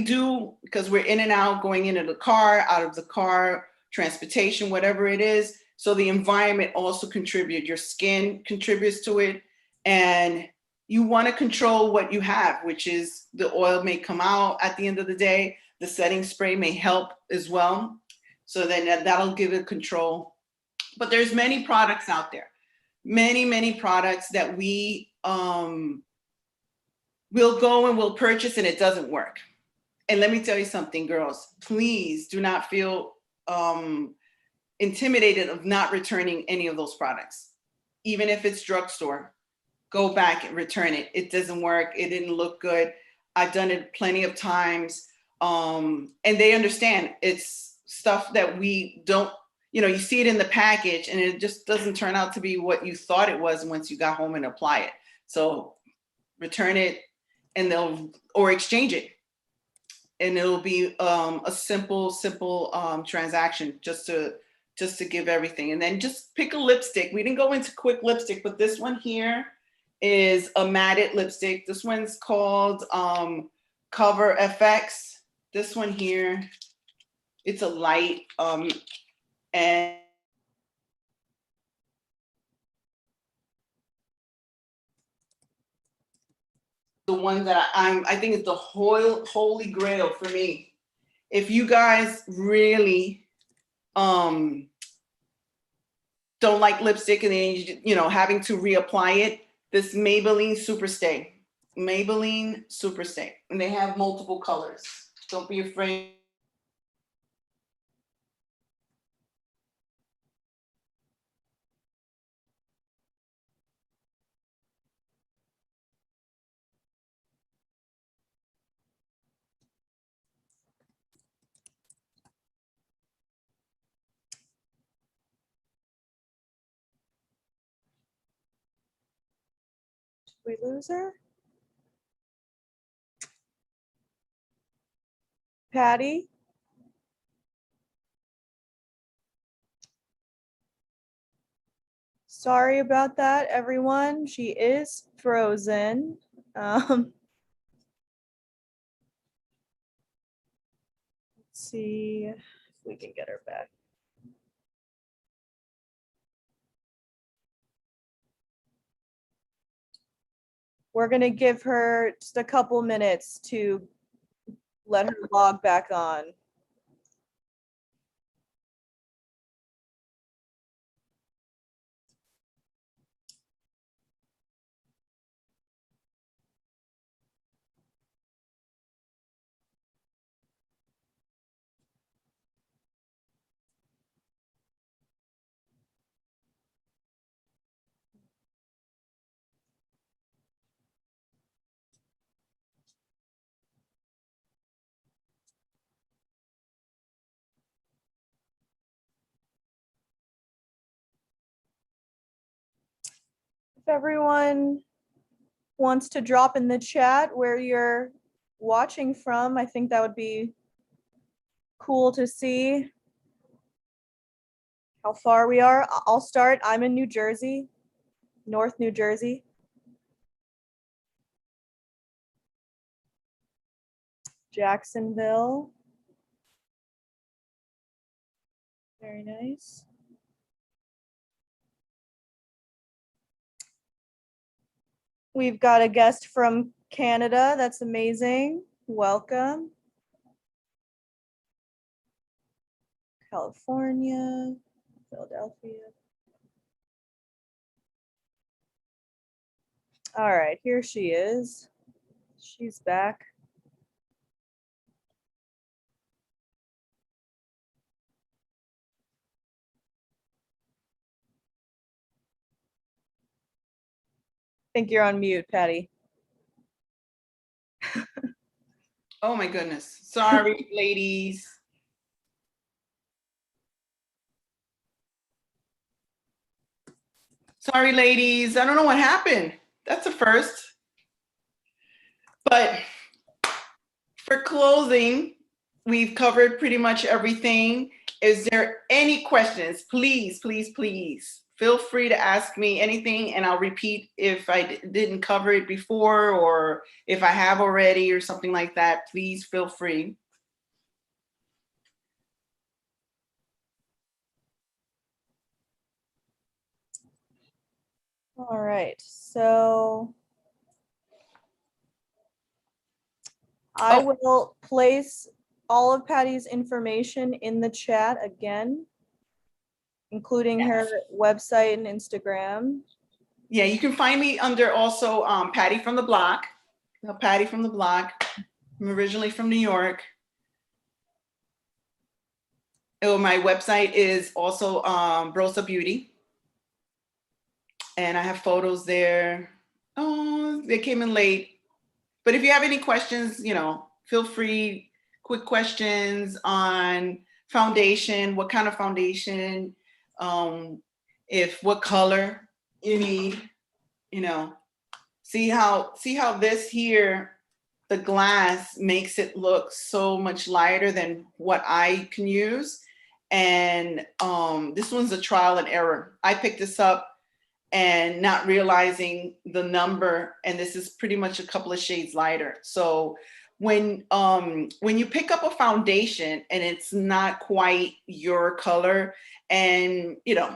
do, because we're in and out, going into the car, out of the car, transportation, whatever it is. So the environment also contributes. Your skin contributes to it, and you want to control what you have, which is the oil may come out at the end of the day. The setting spray may help as well. So then that'll give it control. But there's many products out there, many products that we will go and we'll purchase, and it doesn't work. And let me tell you something, girls, please do not feel intimidated of not returning any of those products. Even if it's drugstore, go back and return it. It doesn't work. It didn't look good. I've done it plenty of times. And they understand it's stuff that we don't, you see it in the package and it just doesn't turn out to be what you thought it was once you got home and apply it. So return it or exchange it. And it'll be a simple transaction just to give everything. And then just pick a lipstick. We didn't go into quick lipstick, but this one here is a matted lipstick. This one's called Cover FX. This one here, it's a light, and the one that I think is the holy grail for me. If you guys really don't like lipstick and then you know having to reapply it, this Maybelline Superstay. Maybelline Superstay. And they have multiple colors. Don't be afraid. Did we lose her? Patty? Sorry about that, everyone. She is frozen. Let's see if we can get her back. We're gonna give her just a couple minutes to let her log back on. If everyone wants to drop in the chat where you're watching from, I think that would be cool to see how far we are. I'll start. I'm in New Jersey, North New Jersey. Jacksonville. Very nice. We've got a guest from Canada. That's amazing. Welcome. California, Philadelphia. All right, here she is. She's back. I think you're on mute, Patty. Oh my goodness. Sorry, ladies. Sorry, ladies. I don't know what happened. That's a first. But for closing, we've covered pretty much everything. Is there any questions? Please, please, please feel free to ask me anything and I'll repeat if I didn't cover it before or if I have already or something like that. Please feel free. All right, so I will place all of Patty's information in the chat again, including her website and Instagram. Yeah, you can find me under also Patti from the Block. Patti from the Block. I'm originally from New York. Oh, my website is also Brosa Beauty. And I have photos there. Oh, they came in late. But if you have any questions, you know, feel free. Quick questions on foundation, what kind of foundation, if what color you need, you know. See how this here, the glass makes it look so much lighter than what I can use. And this one's a trial and error. I picked this up and not realizing the number. And this is pretty much a couple of shades lighter. So when you pick up a foundation and it's not quite your color, and you know,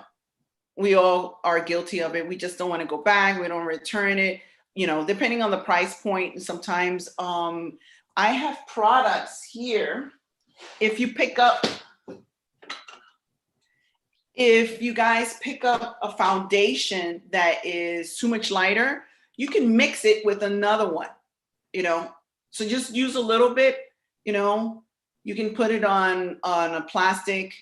we all are guilty of it. We just don't want to go back. We don't return it, you know, depending on the price point. And sometimes I have products here. If you guys pick up a foundation that is too much lighter, you can mix it with another one, you know. So just use a little bit, you know. You can put it on a plastic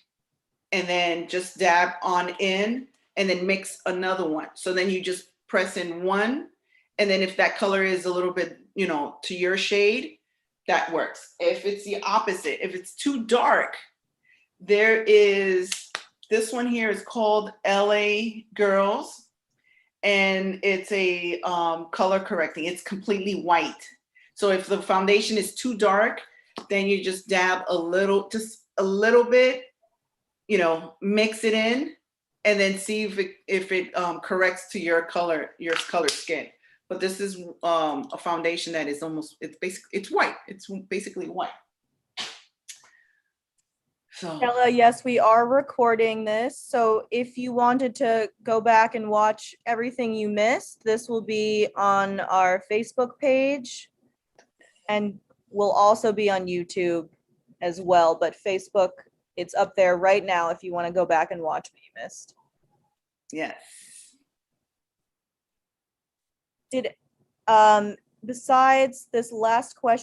and then just dab on in and then mix another one. So then you just press in one, and then if that color is a little bit, you know, to your shade, that works. If it's the opposite, if it's too dark, there is this one here is called LA Girls, and it's a color correcting. It's completely white. So if the foundation is too dark, then you just dab a little, just a little bit, you know, mix it in, and then see if it corrects to your color skin. But this is a foundation that is almost, it's white. It's basically white. So Ella, yes, we are recording this. So if you wanted to go back and watch everything you missed, this will be on our Facebook page and will also be on YouTube as well. But Facebook, it's up there right now if you want to go back and watch what you missed. yes. Did besides this last question,